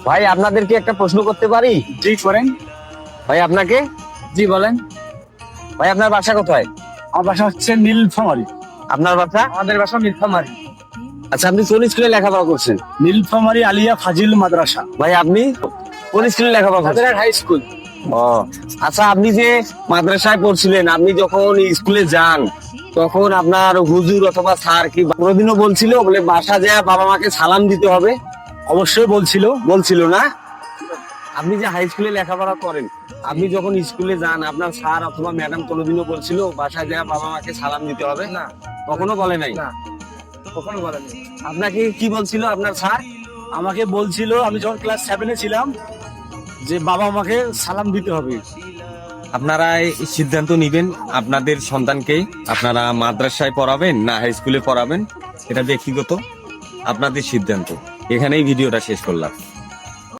ভাই আপনাদেরকে একটা প্রশ্ন করতে পারি? জি করেন। ভাই আপনাকে? জি বলেন। ভাই আপনার বাসা কোথায়? আমার বাসা হচ্ছে নীলফামারী। আপনার বাসা? আমাদের বাসা নীলফামারী। আচ্ছা, আপনি কোন স্কুলে লেখাপড়া করছেন? নীলফামারী আলিয়া ফাজিল মাদ্রাসা। ভাই আপনি কোন স্কুলে লেখাপড়া করছেন? High school. ও আচ্ছা, আপনি যে মাদ্রাসায় পড়ছিলেন, আপনি যখন স্কুলে যান তখন আপনার হুজুর অথবা স্যার কি কোনোদিনও বলছিল বলে বাসা যায় বাবা মাকে সালাম দিতে হবে? অবশ্যই বলছিল না? আপনি যে হাই স্কুলে লেখাপড়া করেন, আপনি যখন স্কুলে যান আপনার স্যার অথবা ম্যাডাম কোনোদিনও বলছিল বাসায় যায় বাবা মাকে সালাম দিতে হবে? না, কখনো বলে নাই? না, কখনো বলেনি। আপনাকে কি বলছিল আপনার স্যার? আমাকে বলছিল আমি যখন ক্লাস 7-এ ছিলাম যে বাবা আমাকে সালাম দিতে হবে। আপনারা এই সিদ্ধান্ত নিবেন আপনাদের সন্তানকে আপনারা মাদ্রাসায় পড়াবেন না হাই স্কুলে পড়াবেন, এটা ব্যক্তিগত আপনাদের সিদ্ধান্ত। এখানেই ভিডিওটা শেষ করলাম।